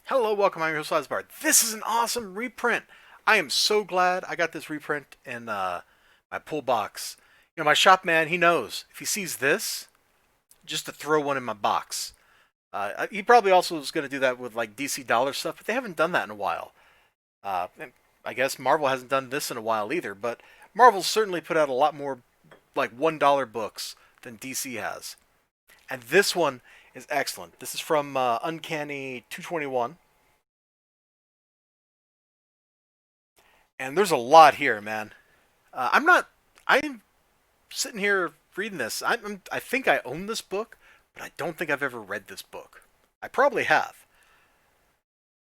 Hello, welcome. I'm your host, Elizibar. This is an awesome reprint. I am so glad I got this reprint in my pull box. My shop man, he knows if he sees this, just to throw one in my box. He probably also was going to do that with like DC dollar stuff, but they haven't done that in a while. And I guess Marvel hasn't done this in a while either, but Marvel's certainly put out a lot more like $1 books than DC has. And this one is excellent. This is from Uncanny 221. And there's a lot here, man. I'm not. I'm sitting here reading this. I think I own this book, but I don't think I've ever read this book. I probably have,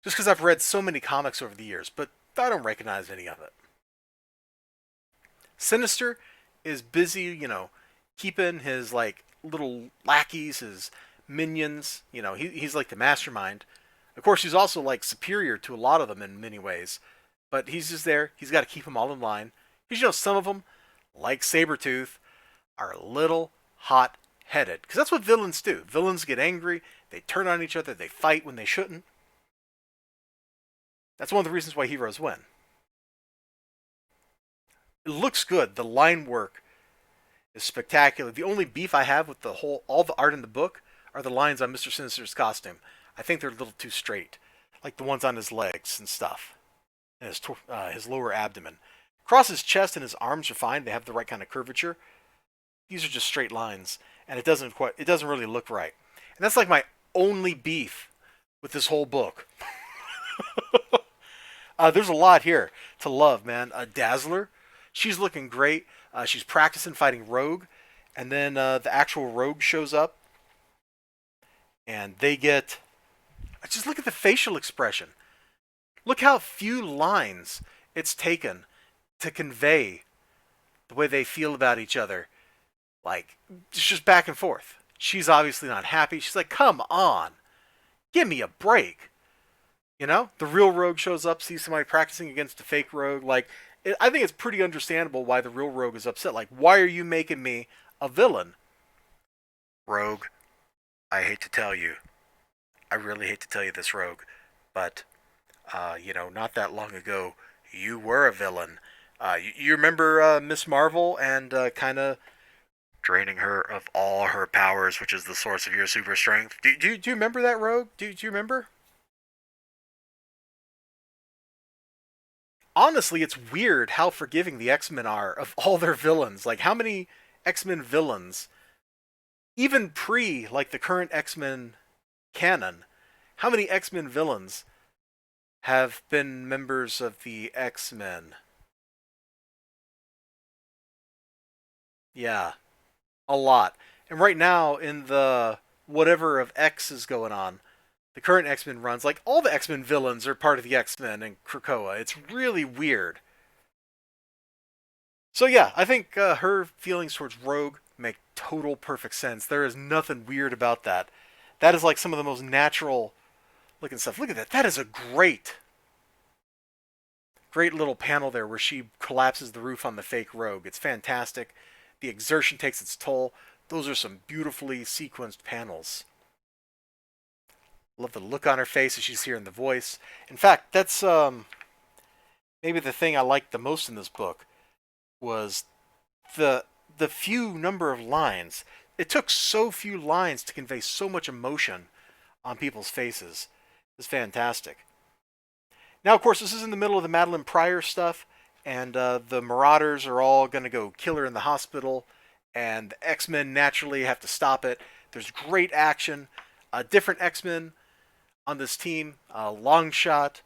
just because I've read so many comics over the years, but I don't recognize any of it. Sinister is busy, keeping his like little lackeys, his minions. He's like the mastermind. Of course, he's also like superior to a lot of them in many ways, but he's just there. He's got to keep them all in line. Because some of them, like Sabretooth, are a little hot headed. Because that's what villains do. Villains get angry, they turn on each other, they fight when they shouldn't. That's one of the reasons why heroes win. It looks good. The line work is spectacular. The only beef I have with all the art in the book are the lines on Mr. Sinister's costume. I think they're a little too straight, like the ones on his legs and stuff, and his lower abdomen. Across his chest and his arms are fine. They have the right kind of curvature. These are just straight lines, and it doesn't really look right. And that's like my only beef with this whole book. There's a lot here to love, man. Dazzler, she's looking great. She's practicing fighting Rogue, and then the actual Rogue shows up, and they get. Just look at the facial expression. Look how few lines it's taken to convey the way they feel about each other. Like, it's just back and forth. She's obviously not happy. She's like, come on, give me a break. The real Rogue shows up, sees somebody practicing against a fake Rogue. I think it's pretty understandable why the real Rogue is upset. Like, why are you making me a villain? Rogue, I hate to tell you. I really hate to tell you this, Rogue, but, not that long ago, you were a villain. You remember Miss Marvel and kind of draining her of all her powers, which is the source of your super strength? Do you remember that, Rogue? Do you remember? Honestly, it's weird how forgiving the X-Men are of all their villains. Like, how many X-Men villains, even pre, like, the current X-Men canon, how many X-Men villains have been members of the X-Men? Yeah, a lot. And right now, in the whatever of X is going on, the current X-Men runs, like, all the X-Men villains are part of the X-Men and Krakoa. It's really weird. So yeah, I think her feelings towards Rogue make total perfect sense. There is nothing weird about that. That is like some of the most natural looking stuff. Look at that. That is a great little panel there where she collapses the roof on the fake Rogue. It's fantastic. The exertion takes its toll. Those are some beautifully sequenced panels. Love the look on her face as she's hearing the voice. In fact, that's maybe the thing I liked the most in this book was the few number of lines. It took so few lines to convey so much emotion on people's faces. It's fantastic. Now, of course, this is in the middle of the Madeline Pryor stuff, and the Marauders are all going to go kill her in the hospital, and the X-Men naturally have to stop it. There's great action. Different X-Men on this team. Longshot,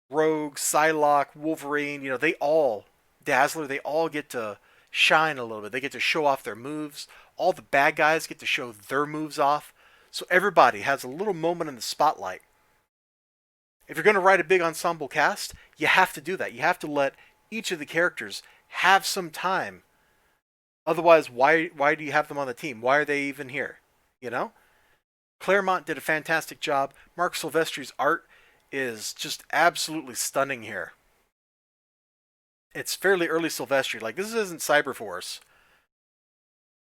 Rogue, Psylocke, Wolverine. They all, Dazzler, they all get to shine a little bit. They get to show off their moves. All the bad guys get to show their moves off. So everybody has a little moment in the spotlight. If you're going to write a big ensemble cast, you have to do that. You have to let each of the characters have some time. Otherwise, why do you have them on the team? Why are they even here? You know? Claremont did a fantastic job. Mark Silvestri's art is just absolutely stunning here. It's fairly early Silvestri. Like, this isn't Cyberforce.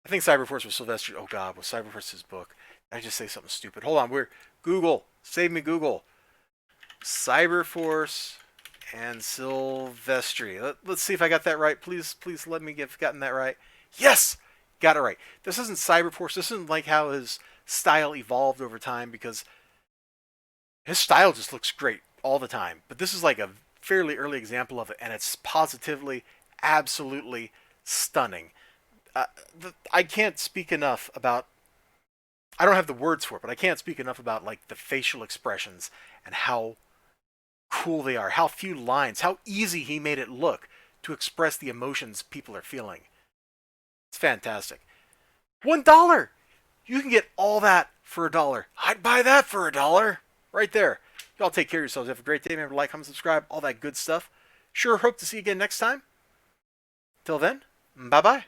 I think Cyberforce was Silvestri. Oh God, was Cyberforce his book? Did I just say something stupid? Hold on, we're Google. Save me, Google. Cyberforce and Silvestri. Let's see if I got that right. Please let me have gotten that right. Yes! Got it right. This isn't Cyberforce. This isn't like how his style evolved over time, because his style just looks great all the time. But this is like a fairly early example of it, and it's positively, absolutely stunning. I can't speak enough about. I don't have the words for it, but I can't speak enough about like the facial expressions and how cool they are. How few lines, how easy he made it look to express the emotions people are feeling. It's fantastic. $1. You can get all that for $1. I'd buy that for $1. Right there. Y'all take care of yourselves. Have a great day. Remember to like, comment, subscribe, all that good stuff. Sure hope to see you again next time. Till then, bye-bye.